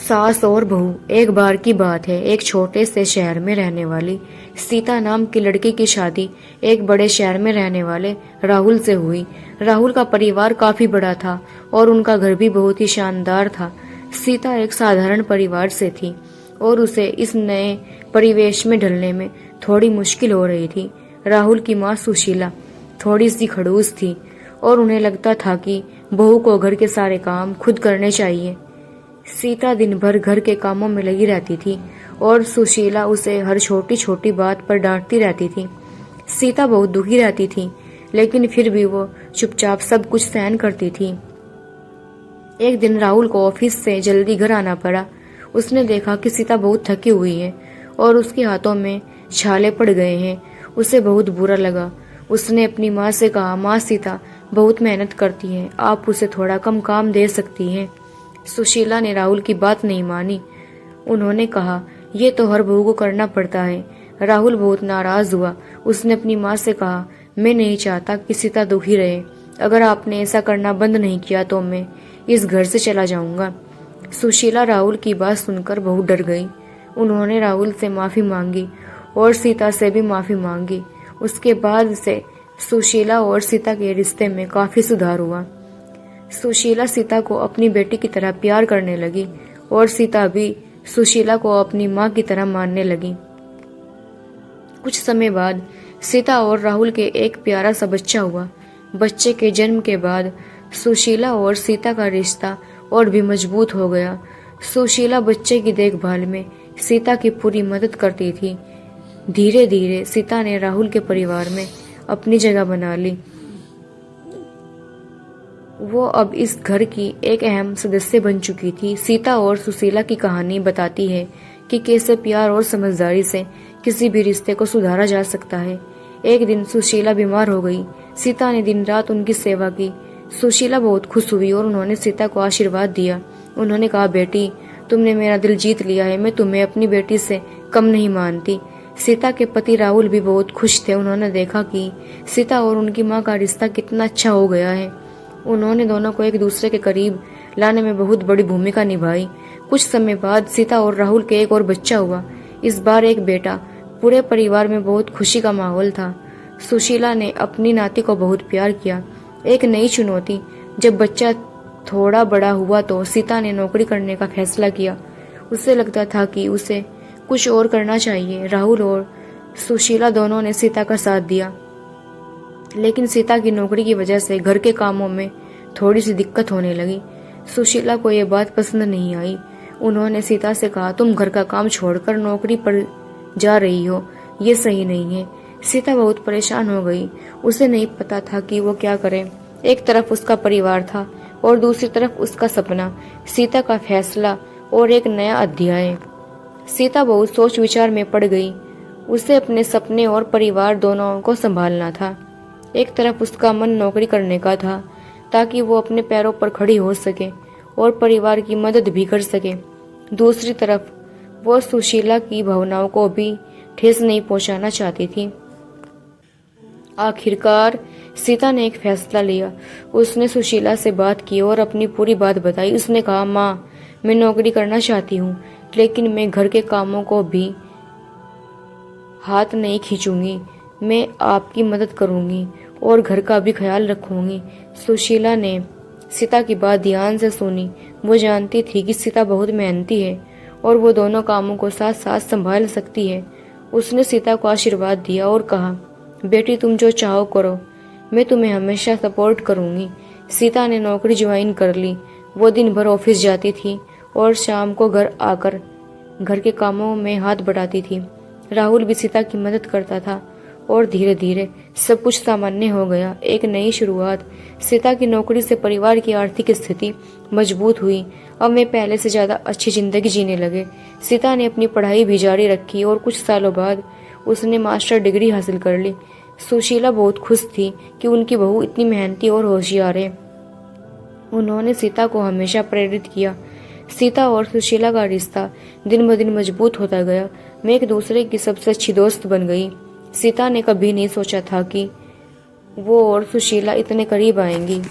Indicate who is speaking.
Speaker 1: सास और बहू। एक बार की बात है, एक छोटे से शहर में रहने वाली सीता नाम की लड़की की शादी एक बड़े शहर में रहने वाले राहुल से हुई। राहुल का परिवार काफी बड़ा था और उनका घर भी बहुत ही शानदार था। सीता एक साधारण परिवार से थी और उसे इस नए परिवेश में ढलने में थोड़ी मुश्किल हो रही थी। राहुल की माँ सुशीला थोड़ी सी खड़ूस थी और उन्हें लगता था कि बहू को घर के सारे काम खुद करने चाहिए। सीता दिन भर घर के कामों में लगी रहती थी और सुशीला उसे हर छोटी छोटी बात पर डांटती रहती थी। सीता बहुत दुखी रहती थी, लेकिन फिर भी वो चुपचाप सब कुछ सहन करती थी। एक दिन राहुल को ऑफिस से जल्दी घर आना पड़ा। उसने देखा कि सीता बहुत थकी हुई है और उसके हाथों में छाले पड़ गए हैं। उसे बहुत बुरा लगा। उसने अपनी माँ से कहा, माँ, सीता बहुत मेहनत करती है, आप उसे थोड़ा कम काम दे सकती हैं। सुशीला ने राहुल की बात नहीं मानी। उन्होंने कहा, ये तो हर बहू को करना पड़ता है। राहुल बहुत नाराज हुआ। उसने अपनी माँ से कहा, मैं नहीं चाहता कि सीता दुखी रहे। अगर आपने ऐसा करना बंद नहीं किया तो मैं इस घर से चला जाऊंगा। सुशीला राहुल की बात सुनकर बहुत डर गई। उन्होंने राहुल से माफी मांगी और सीता से भी माफी मांगी। उसके बाद से सुशीला और सीता के रिश्ते में काफी सुधार हुआ। सुशीला सीता को अपनी बेटी की तरह प्यार करने लगी और सीता भी सुशीला को अपनी माँ की तरह मानने लगी। कुछ समय बाद सीता और राहुल के एक प्यारा सा बच्चा हुआ। बच्चे के जन्म के बाद सुशीला और सीता का रिश्ता और भी मजबूत हो गया। सुशीला बच्चे की देखभाल में सीता की पूरी मदद करती थी। धीरे धीरे सीता ने राहुल के परिवार में अपनी जगह बना ली। वो अब इस घर की एक अहम सदस्य बन चुकी थी। सीता और सुशीला की कहानी बताती है कि कैसे प्यार और समझदारी से किसी भी रिश्ते को सुधारा जा सकता है। एक दिन सुशीला बीमार हो गई। सीता ने दिन रात उनकी सेवा की। सुशीला बहुत खुश हुई और उन्होंने सीता को आशीर्वाद दिया। उन्होंने कहा, बेटी, तुमने मेरा दिल जीत लिया है। मैं तुम्हें अपनी बेटी से कम नहीं मानती। सीता के पति राहुल भी बहुत खुश थे। उन्होंने देखा कि सीता और उनकी माँ का रिश्ता कितना अच्छा हो गया है। उन्होंने दोनों को एक दूसरे के करीब लाने में बहुत बड़ी भूमिका निभाई। कुछ समय बाद सीता और राहुल के एक और बच्चा हुआ। इस बार एक बेटा। पूरे परिवार में बहुत खुशी का माहौल था। सुशीला ने अपनी नाती को बहुत प्यार किया। एक नई चुनौती। जब बच्चा थोड़ा बड़ा हुआ तो सीता ने नौकरी करने का फैसला किया। उसे लगता था कि उसे कुछ और करना चाहिए। राहुल और सुशीला दोनों ने सीता का साथ दिया, लेकिन सीता की नौकरी की वजह से घर के कामों में थोड़ी सी दिक्कत होने लगी। सुशीला को यह बात पसंद नहीं आई। उन्होंने सीता से कहा, तुम घर का काम छोड़कर नौकरी पर जा रही हो, ये सही नहीं है। सीता बहुत परेशान हो गई। उसे नहीं पता था कि वो क्या करे। एक तरफ उसका परिवार था और दूसरी तरफ उसका सपना, सीता का फैसला और एक नया अध्याय। सीता बहुत सोच विचार में पड़ गई। उसे अपने सपने और परिवार दोनों को संभालना था। एक तरफ उसका मन नौकरी करने का था ताकि वो अपने पैरों पर खड़ी हो सके और परिवार की मदद भी कर सके। दूसरी तरफ वो सुशीला की भावनाओं को भी ठेस नहीं पहुंचाना चाहती थी। आखिरकार सीता ने एक फैसला लिया। उसने सुशीला से बात की और अपनी पूरी बात बताई। उसने कहा, माँ, मैं नौकरी करना चाहती हूँ, लेकिन मैं घर के कामों को भी हाथ नहीं खींचूंगी। मैं आपकी मदद करूंगी और घर का भी ख्याल रखूंगी। सुशीला ने सीता की बात ध्यान से सुनी। वो जानती थी कि सीता बहुत मेहनती है और वो दोनों कामों को साथ साथ संभाल सकती है। उसने सीता को आशीर्वाद दिया और कहा, बेटी, तुम जो चाहो करो, मैं तुम्हें हमेशा सपोर्ट करूंगी। सीता ने नौकरी ज्वाइन कर ली। वो दिन भर ऑफिस जाती थी और शाम को घर आकर घर के कामों में हाथ बढ़ाती थी। राहुल भी सीता की मदद करता था और धीरे धीरे सब कुछ सामान्य हो गया। एक नई शुरुआत। सीता की नौकरी से परिवार की आर्थिक स्थिति मजबूत हुई। अब वे पहले से ज्यादा अच्छी जिंदगी जीने लगे। सीता ने अपनी पढ़ाई भी जारी रखी और कुछ सालों बाद उसने मास्टर डिग्री हासिल कर ली। सुशीला बहुत खुश थी कि उनकी बहू इतनी मेहनती और होशियार है। उन्होंने सीता को हमेशा प्रेरित किया। सीता और सुशीला का रिश्ता दिन ब दिन मजबूत होता गया। वे एक दूसरे की सबसे अच्छी दोस्त बन गई। सीता ने कभी नहीं सोचा था कि वो और सुशीला इतने करीब आएंगी।